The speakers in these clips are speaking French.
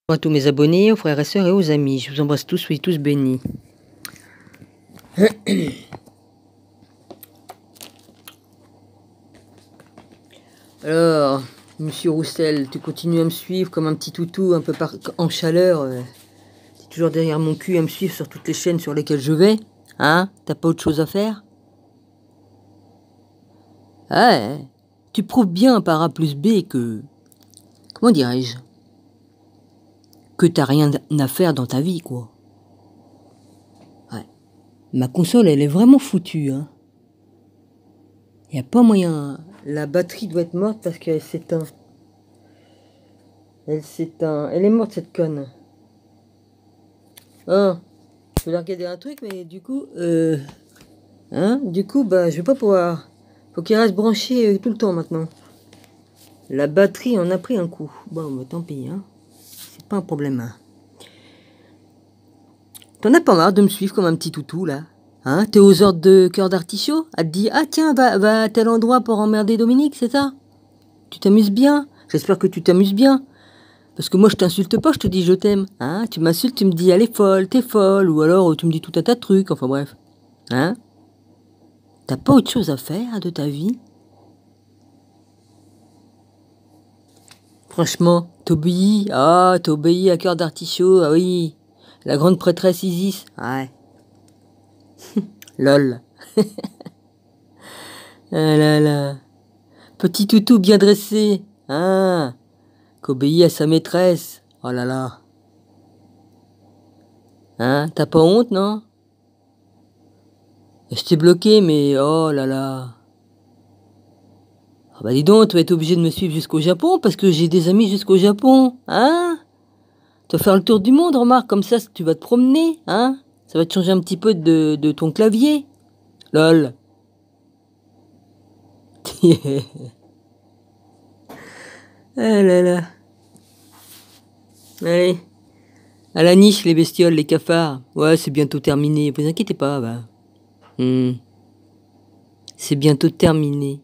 À tous mes abonnés, aux frères et sœurs et aux amis, je vous embrasse tous, soyez tous bénis. Alors, monsieur Roussel, tu continues à me suivre comme un petit toutou, un peu en chaleur. Tu es toujours derrière mon cul à me suivre sur toutes les chaînes sur lesquelles je vais. Hein? T'as pas autre chose à faire? Ouais, tu prouves bien par A plus B que... Comment dirais-je? Que t'as rien à faire dans ta vie, quoi. Ouais. Ma console, elle est vraiment foutue, hein. Y a pas moyen. La batterie doit être morte parce qu'elle s'éteint. Elle s'éteint. Elle est morte, cette conne. Oh, je voulais regarder un truc, mais du coup... bah, je vais pas pouvoir... Faut qu'il reste branché tout le temps, maintenant. La batterie en a pris un coup. Bon, bah, tant pis, hein. C'est pas un problème, hein. T'en as pas marre de me suivre comme un petit toutou, là? Hein? T'es aux ordres de Cœur d'Artichaut? Elle te dit, ah tiens, va à tel endroit pour emmerder Dominique, c'est ça? Tu t'amuses bien? J'espère que tu t'amuses bien. Parce que moi, je t'insulte pas, je te dis je t'aime. Hein? Tu m'insultes, tu me dis, elle est folle, t'es folle. Ou alors, tu me dis tout un tas de trucs, enfin bref. Hein? T'as pas autre chose à faire de ta vie? Franchement, t'obéis. Ah, t'obéis à Cœur d'Artichaut, ah oui. La grande prêtresse Isis. Ouais. Lol. Ah là là. Petit toutou bien dressé. Hein? Qu'obéit à sa maîtresse. Oh là là. Hein? T'as pas honte, non? Je t'ai bloqué, mais oh là là. Ah bah dis donc, tu vas être obligé de me suivre jusqu'au Japon, parce que j'ai des amis jusqu'au Japon. Hein? Tu vas faire le tour du monde, remarque, comme ça, tu vas te promener, hein? Ça va te changer un petit peu de ton clavier. Lol. Ah là là. Allez. À la niche, les bestioles, les cafards. Ouais, c'est bientôt terminé. Vous inquiétez pas, bah. C'est bientôt terminé.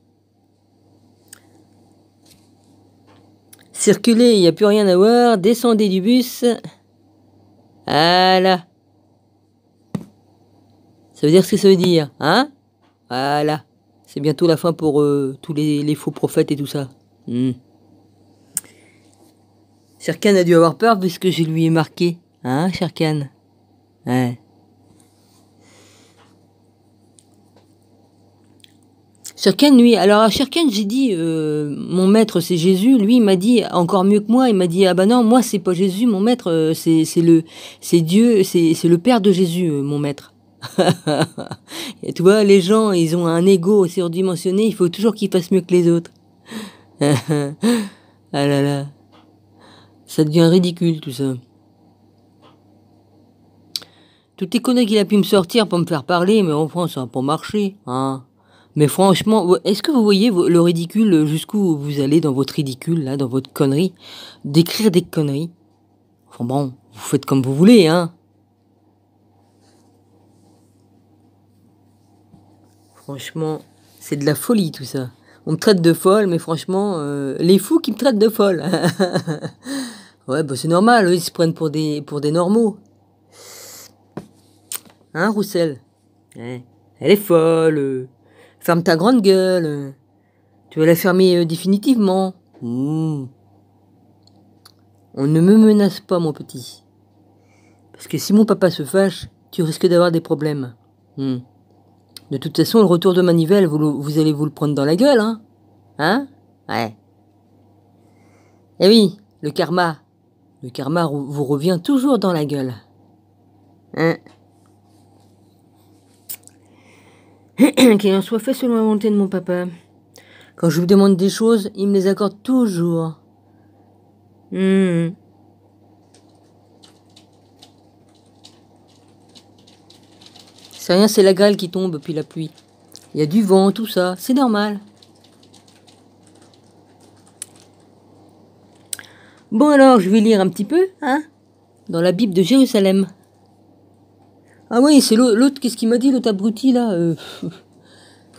Circulez, il n'y a plus rien à voir. Descendez du bus. Voilà. Ça veut dire ce que ça veut dire, hein? Voilà. C'est bientôt la fin pour tous les faux prophètes et tout ça. Sherkan a dû avoir peur puisque je lui ai marqué. Hein, Sherkan? Ouais. Sherkan, lui, alors à Sherkan, j'ai dit, mon maître c'est Jésus. Lui, il m'a dit encore mieux que moi. Il m'a dit, ah bah non, moi c'est pas Jésus, mon maître, c'est Dieu, c'est le Père de Jésus, mon maître. Et tu vois, les gens, ils ont un ego surdimensionné. Il faut toujours qu'ils fassent mieux que les autres. Ah là là, ça devient ridicule tout ça. Toutes les conneries qu'il a pu me sortir pour me faire parler, mais en France, ça n'a pas marché, hein. Mais franchement, est-ce que vous voyez le ridicule, jusqu'où vous allez dans votre ridicule, là, dans votre connerie, d'écrire des conneries? Enfin bon, vous faites comme vous voulez, hein. Franchement, c'est de la folie tout ça. On me traite de folle, mais franchement, les fous qui me traitent de folle. Ouais, bah c'est normal, eux, ils se prennent pour des normaux. Hein, Roussel? Ouais. Elle est folle. Ferme ta grande gueule. Tu vas la fermer définitivement. On ne me menace pas, mon petit. Parce que si mon papa se fâche, tu risques d'avoir des problèmes. De toute façon, le retour de manivelle, vous allez vous le prendre dans la gueule, hein? Hein? Ouais. Eh oui, le karma. Le karma vous revient toujours dans la gueule. Hein? Qu'il en soit fait selon la volonté de mon papa. Quand je vous demande des choses, il me les accorde toujours. C'est rien, c'est la grêle qui tombe, puis la pluie. Il y a du vent, tout ça, c'est normal. Bon alors, je vais lire un petit peu, hein, dans la Bible de Jérusalem. Ah oui, c'est l'autre, qu'est-ce qu'il m'a dit, l'autre abruti, là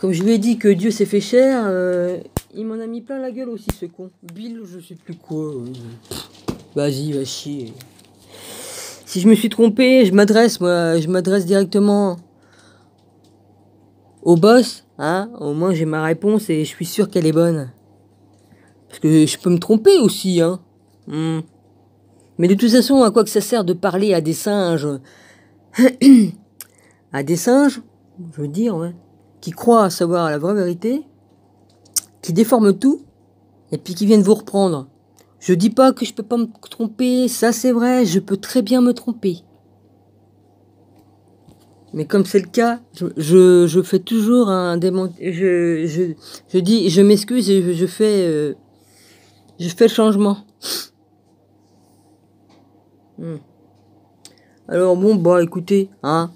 comme je lui ai dit que Dieu s'est fait cher, il m'en a mis plein la gueule aussi, ce con. Bill, je sais plus quoi. Vas-y, va chier. Si je me suis trompé, je m'adresse directement au boss, hein. Au moins j'ai ma réponse et je suis sûr qu'elle est bonne. Parce que je peux me tromper aussi, hein. Mais de toute façon, à quoi que ça sert de parler à des singes à des singes, je veux dire, ouais, qui croient savoir la vraie vérité, qui déforment tout, et puis qui viennent vous reprendre. Je dis pas que je peux pas me tromper, ça c'est vrai, je peux très bien me tromper. Mais comme c'est le cas, je fais toujours un démenti. Je dis, je m'excuse et je fais le changement. Alors bon, bah écoutez, hein.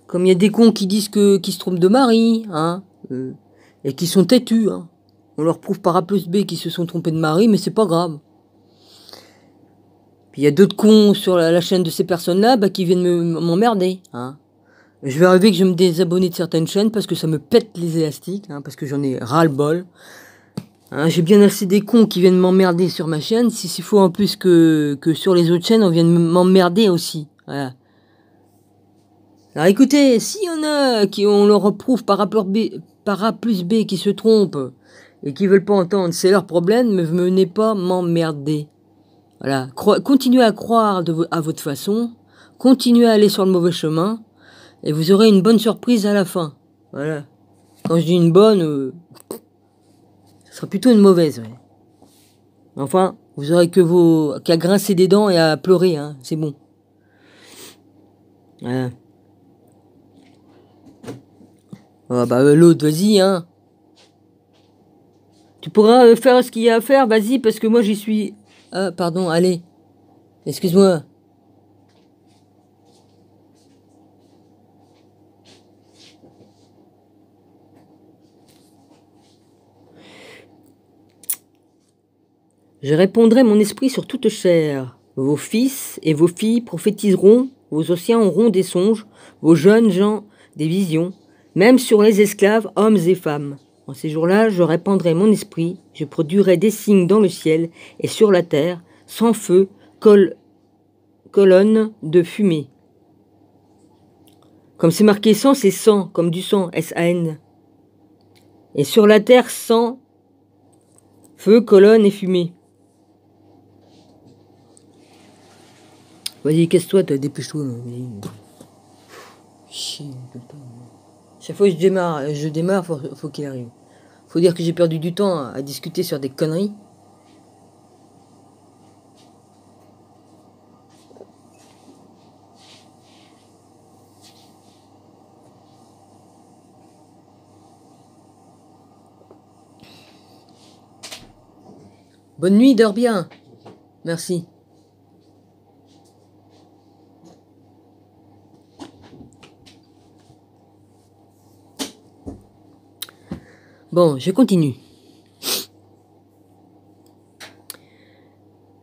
Comme il y a des cons qui disent qu'ils se trompent de mari, hein, et qui sont têtus, hein. On leur prouve par A plus B qu'ils se sont trompés de mari, mais c'est pas grave. Puis il y a d'autres cons sur la chaîne de ces personnes-là qui viennent m'emmerder, hein. Je vais arriver que je vais me désabonner de certaines chaînes parce que ça me pète les élastiques, hein, parce que j'en ai ras-le-bol. Hein, j'ai bien assez des cons qui viennent m'emmerder sur ma chaîne, s'il faut en plus que sur les autres chaînes, on vienne m'emmerder aussi. Voilà. Alors écoutez, s'il y en a qui on leur prouve par A plus B qui se trompent et qui veulent pas entendre, c'est leur problème, mais venez pas m'emmerder. Voilà. Continuez à croire à votre façon, continuez à aller sur le mauvais chemin, et vous aurez une bonne surprise à la fin. Voilà. Quand je dis une bonne, ce sera plutôt une mauvaise, ouais. Enfin, vous aurez qu'à grincer des dents et à pleurer, hein, c'est bon. Voilà. Ah bah l'autre, vas-y, hein. Tu pourras faire ce qu'il y a à faire, vas-y, parce que moi j'y suis... Ah, pardon, allez. Excuse-moi. Je répondrai mon esprit sur toute chair. Vos fils et vos filles prophétiseront, vos anciens auront des songes, vos jeunes gens des visions, même sur les esclaves, hommes et femmes. En ces jours-là, je répandrai mon esprit, je produirai des signes dans le ciel et sur la terre, sans feu, colonne de fumée. Comme c'est marqué sang, c'est sang, comme du sang, S-A-N. Et sur la terre, sang, feu, colonne et fumée. Vas-y, casse-toi, dépêche-toi. Chier, chaque fois que je démarre, faut qu'il arrive. Faut dire que j'ai perdu du temps à discuter sur des conneries. Bonne nuit, dors bien. Merci. Bon, je continue.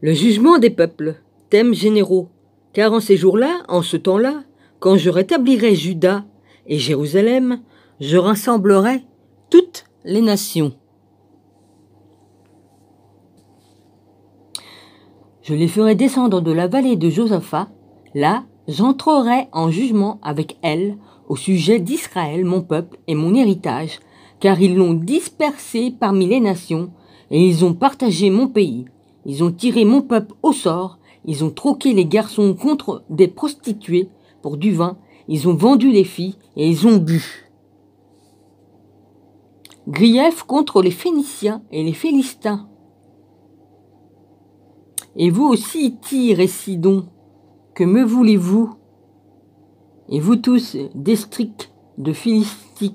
Le jugement des peuples, thème généraux. Car en ces jours-là, en ce temps-là, quand je rétablirai Juda et Jérusalem, je rassemblerai toutes les nations. Je les ferai descendre de la vallée de Josaphat. Là, j'entrerai en jugement avec elles au sujet d'Israël, mon peuple et mon héritage, car ils l'ont dispersé parmi les nations, et ils ont partagé mon pays. Ils ont tiré mon peuple au sort, ils ont troqué les garçons contre des prostituées pour du vin, ils ont vendu les filles et ils ont bu. Grief contre les Phéniciens et les Philistins. Et vous aussi, Tyr et Sidon, que me voulez-vous? Et vous tous, districts de Philistie,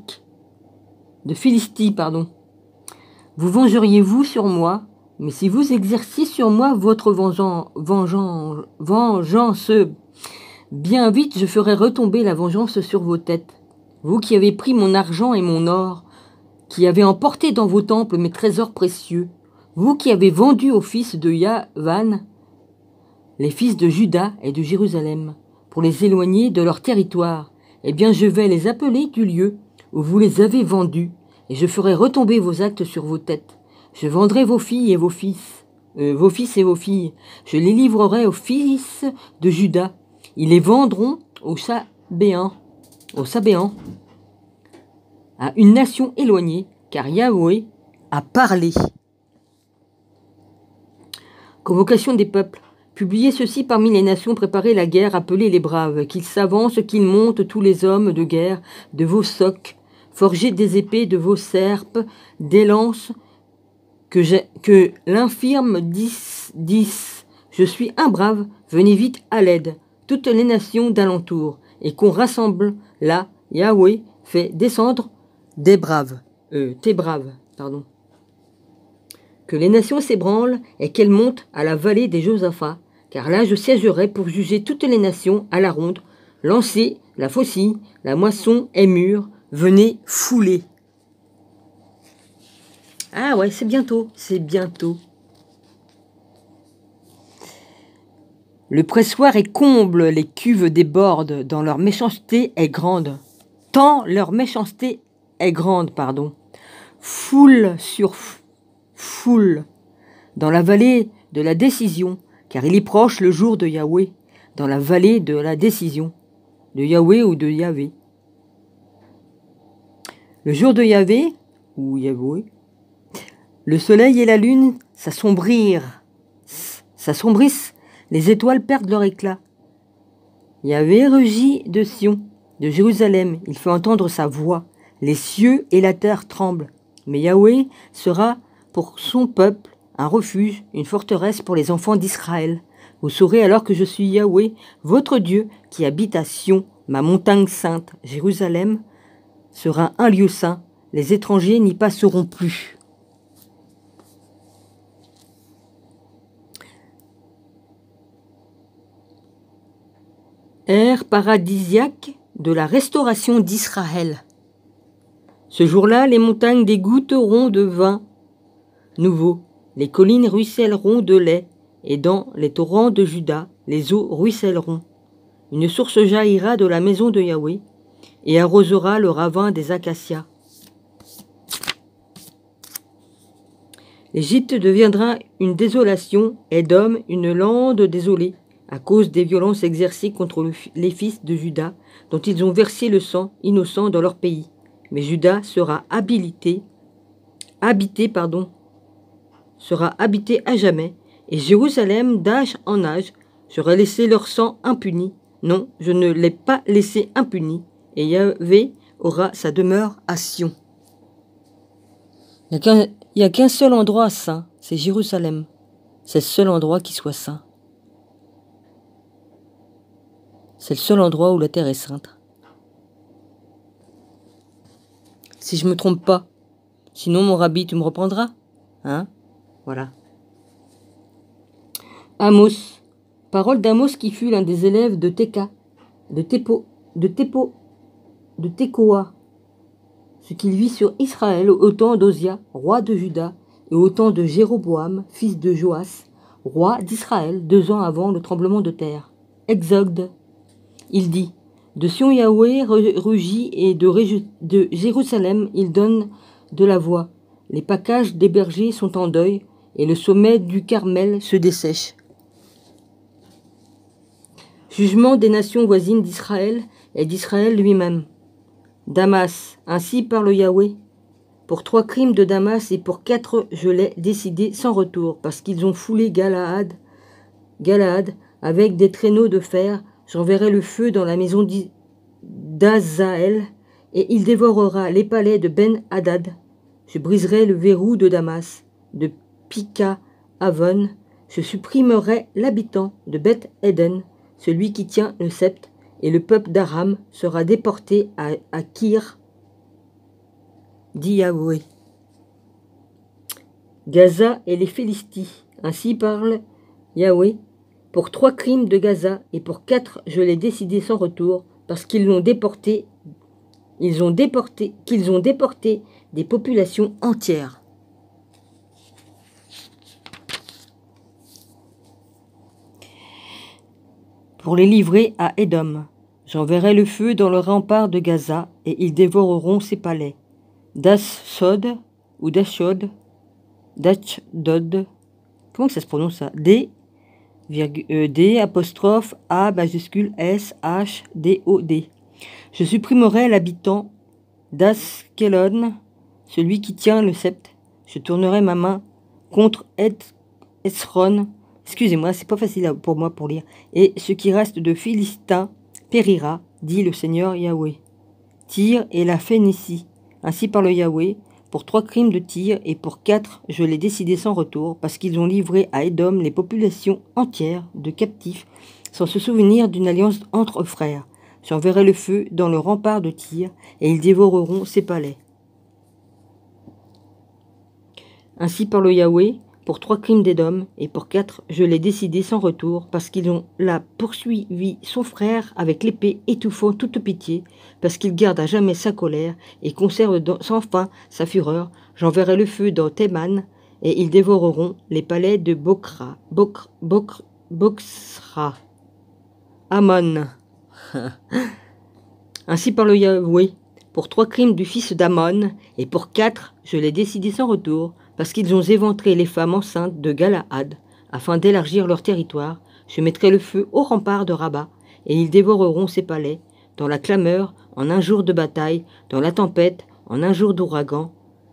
vous vengeriez-vous sur moi? Mais si vous exerciez sur moi votre vengeance, bien vite je ferai retomber la vengeance sur vos têtes. Vous qui avez pris mon argent et mon or, qui avez emporté dans vos temples mes trésors précieux, vous qui avez vendu aux fils de Yavan, les fils de Juda et de Jérusalem, pour les éloigner de leur territoire, eh bien je vais les appeler du lieu où vous les avez vendus, et je ferai retomber vos actes sur vos têtes. Je vendrai vos filles et vos fils. vos fils et vos filles. Je les livrerai aux fils de Juda. Ils les vendront aux Sabéens, à une nation éloignée, car Yahweh a parlé. Convocation des peuples. Publiez ceci parmi les nations, préparez la guerre, appelez les braves, qu'ils s'avancent, qu'ils montent tous les hommes de guerre de vos socs, forgez des épées de vos serpes, des lances, que l'infirme dise, je suis un brave, venez vite à l'aide, toutes les nations d'alentour, et qu'on rassemble là, Yahweh fait descendre tes braves. Que les nations s'ébranlent et qu'elles montent à la vallée des Josaphat, car là je siégerai pour juger toutes les nations à la ronde. Lancez la faucille, la moisson est mûre, venez fouler. Ah ouais, c'est bientôt, c'est bientôt. Le pressoir est comble, les cuves débordent, dans leur méchanceté est grande. Tant leur méchanceté est grande, Foule sur foule, dans la vallée de la décision, car il est proche le jour de Yahweh, dans la vallée de la décision, de Yahweh ou de Yahvé. Le jour de Yahvé, ou Yahweh, le soleil et la lune s'assombrissent, les étoiles perdent leur éclat. Yahvé rugit de Sion, de Jérusalem, il fait entendre sa voix, les cieux et la terre tremblent. Mais Yahweh sera pour son peuple un refuge, une forteresse pour les enfants d'Israël. Vous saurez alors que je suis Yahweh, votre Dieu, qui habite à Sion, ma montagne sainte. Jérusalem sera un lieu saint, les étrangers n'y passeront plus. Ère paradisiaque de la restauration d'Israël. Ce jour-là, les montagnes dégoutteront de vin nouveau, les collines ruisselleront de lait, et dans les torrents de Juda, les eaux ruisselleront. Une source jaillira de la maison de Yahweh, et arrosera le ravin des acacias. L'Égypte deviendra une désolation, Édom une lande désolée, à cause des violences exercées contre les fils de Juda, dont ils ont versé le sang innocent dans leur pays. Mais Juda sera habité à jamais, et Jérusalem d'âge en âge, j'aurai laissé leur sang impuni. Non, je ne l'ai pas laissé impuni, et Yahvé aura sa demeure à Sion. Il n'y a qu'un seul endroit saint, c'est Jérusalem. C'est le seul endroit qui soit saint. C'est le seul endroit où la terre est sainte. Si je me trompe pas. Sinon, mon rabbi, tu me reprendras. Hein? Voilà. Amos. Parole d'Amos qui fut l'un des élèves de Tekoa. Ce qu'il vit sur Israël au temps d'Osia, roi de Juda, et au temps de Jéroboam, fils de Joas, roi d'Israël, 2 ans avant le tremblement de terre. Exode. Il dit, de Sion Yahweh rugit et de Jérusalem il donne de la voix. Les packages des bergers sont en deuil et le sommet du Carmel se dessèche. Jugement des nations voisines d'Israël et d'Israël lui-même. Damas, ainsi parle Yahweh. Pour 3 crimes de Damas et pour 4 je l'ai décidé sans retour, parce qu'ils ont foulé Galaad avec des traîneaux de fer. J'enverrai le feu dans la maison d'Azaël, et il dévorera les palais de Ben-Hadad. Je briserai le verrou de Damas, de Pika-Avon. Je supprimerai l'habitant de Beth-Eden, celui qui tient le sceptre, et le peuple d'Aram sera déporté à Kir, dit Yahweh. Gaza et les Philisties, ainsi parle Yahweh. Pour 3 crimes de Gaza et pour 4, je l'ai décidé sans retour, parce qu'ils ont déporté des populations entières. Pour les livrer à Édom, j'enverrai le feu dans le rempart de Gaza, et ils dévoreront ses palais. d'Ashdod ou d'Ashdod, comment que ça se prononce ça? D, D, apostrophe, A, majuscule, S, H, D, O, D. Je supprimerai l'habitant d'Askelon, celui qui tient le sceptre. Je tournerai ma main contre Esron. Excusez-moi, c'est pas facile pour moi pour lire. Et ce qui reste de Philistin périra, dit le Seigneur Yahweh. Tyr et la Phénicie. Ainsi parle Yahweh. Pour 3 crimes de Tyr et pour 4, je l'ai décidé sans retour, parce qu'ils ont livré à Édom les populations entières de captifs, sans se souvenir d'une alliance entre frères. J'enverrai le feu dans le rempart de Tyr, et ils dévoreront ses palais. Ainsi parle Yahweh, pour 3 crimes d'Édom, et pour 4, je l'ai décidé sans retour, parce qu'ils ont là poursuivi son frère avec l'épée, étouffant toute pitié, parce qu'il garde à jamais sa colère, et conserve sans fin sa fureur. J'enverrai le feu dans Théman, et ils dévoreront les palais de Bokhra. Bokhra. Ammon. Ainsi parle Yahweh, pour 3 crimes du fils d'Ammon, et pour 4, je l'ai décidé sans retour, parce qu'ils ont éventré les femmes enceintes de Galaad, afin d'élargir leur territoire. Je mettrai le feu au rempart de Rabat, et ils dévoreront ses palais, dans la clameur, en un jour de bataille, dans la tempête, en un jour d'ouragan,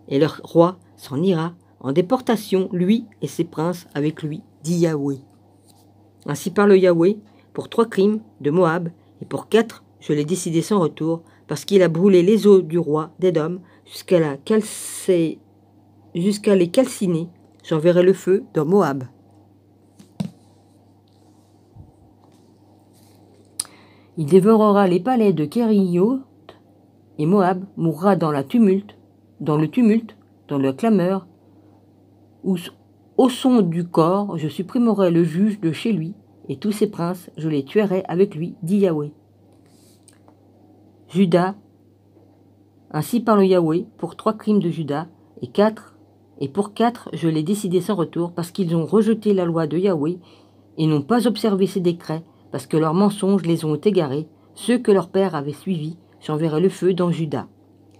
et leur roi s'en ira, en déportation, lui et ses princes avec lui, dit Yahweh. Ainsi parle Yahweh, pour 3 crimes de Moab, et pour 4, je l'ai décidé sans retour, parce qu'il a brûlé les os du roi d'Édom jusqu'à les calciner. J'enverrai le feu dans Moab. Il dévorera les palais de Kériot, et Moab mourra dans le tumulte, dans la clameur, où au son du corps, je supprimerai le juge de chez lui, et tous ses princes, je les tuerai avec lui, dit Yahweh. Juda, ainsi parle Yahweh, pour 3 crimes de Juda, et pour 4, je l'ai décidé sans retour, parce qu'ils ont rejeté la loi de Yahweh, et n'ont pas observé ses décrets, parce que leurs mensonges les ont égarés, ceux que leur père avait suivis. J'enverrai le feu dans Juda,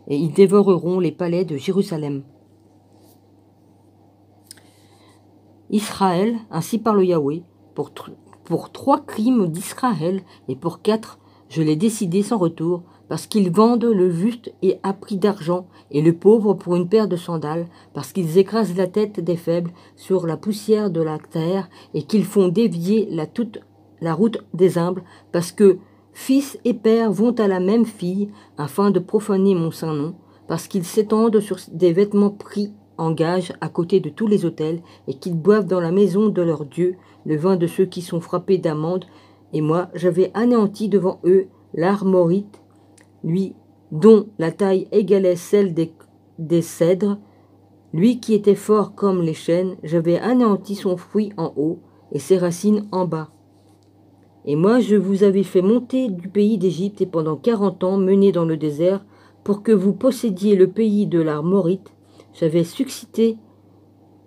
et ils dévoreront les palais de Jérusalem. Israël, ainsi parle Yahweh, pour 3 crimes d'Israël, et pour 4, je l'ai décidé sans retour, parce qu'ils vendent le juste et à prix d'argent, et le pauvre pour une paire de sandales, parce qu'ils écrasent la tête des faibles sur la poussière de la terre, et qu'ils font dévier la route des humbles, parce que fils et père vont à la même fille, afin de profaner mon saint nom, parce qu'ils s'étendent sur des vêtements pris en gage à côté de tous les autels, et qu'ils boivent dans la maison de leur Dieu le vin de ceux qui sont frappés d'amende. Et moi, j'avais anéanti devant eux l'Armorite, lui dont la taille égalait celle des cèdres, lui qui était fort comme les chênes. J'avais anéanti son fruit en haut et ses racines en bas. Et moi, je vous avais fait monter du pays d'Égypte et pendant 40 ans mené dans le désert pour que vous possédiez le pays de l'Armorite. J'avais suscité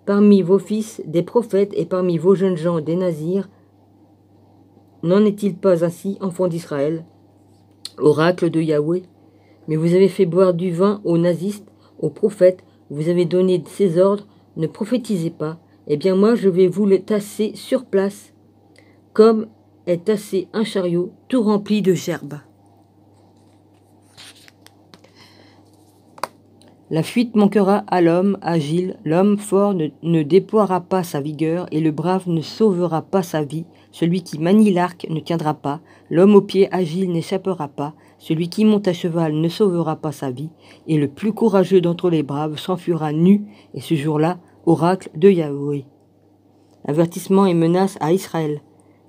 parmi vos fils des prophètes et parmi vos jeunes gens des nazirs. N'en est-il pas ainsi, enfants d'Israël? Oracle de Yahweh. Mais vous avez fait boire du vin aux nazistes, aux prophètes, vous avez donné ces ordres, ne prophétisez pas. Eh bien moi, je vais vous les tasser sur place, comme est tassé un chariot tout rempli de gerbes. La fuite manquera à l'homme agile, l'homme fort ne déploiera pas sa vigueur, et le brave ne sauvera pas sa vie. Celui qui manie l'arc ne tiendra pas, l'homme au pied agile n'échappera pas, celui qui monte à cheval ne sauvera pas sa vie, et le plus courageux d'entre les braves s'enfuira nu, et ce jour-là, oracle de Yahweh. Avertissement et menace à Israël.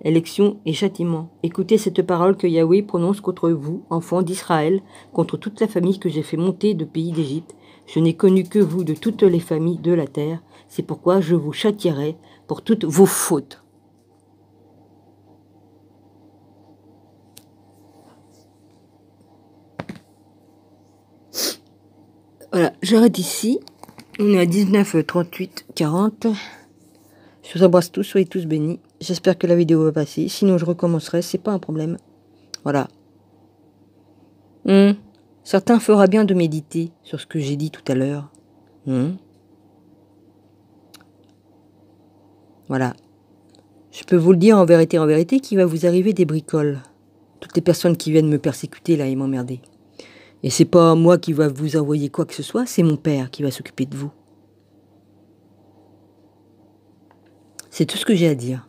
Élection et châtiment. Écoutez cette parole que Yahweh prononce contre vous, enfants d'Israël, contre toute la famille que j'ai fait monter de pays d'Égypte. Je n'ai connu que vous de toutes les familles de la terre. C'est pourquoi je vous châtierai pour toutes vos fautes. Voilà, j'arrête ici. On est à 19, 38, 40. Je vous embrasse tous, soyez tous bénis. J'espère que la vidéo va passer. Sinon, je recommencerai, c'est pas un problème. Voilà. Certains fera bien de méditer sur ce que j'ai dit tout à l'heure. Voilà. Je peux vous le dire en vérité, qu'il va vous arriver des bricoles. Toutes les personnes qui viennent me persécuter là et m'emmerder. Et c'est pas moi qui va vous envoyer quoi que ce soit, c'est mon père qui va s'occuper de vous. C'est tout ce que j'ai à dire.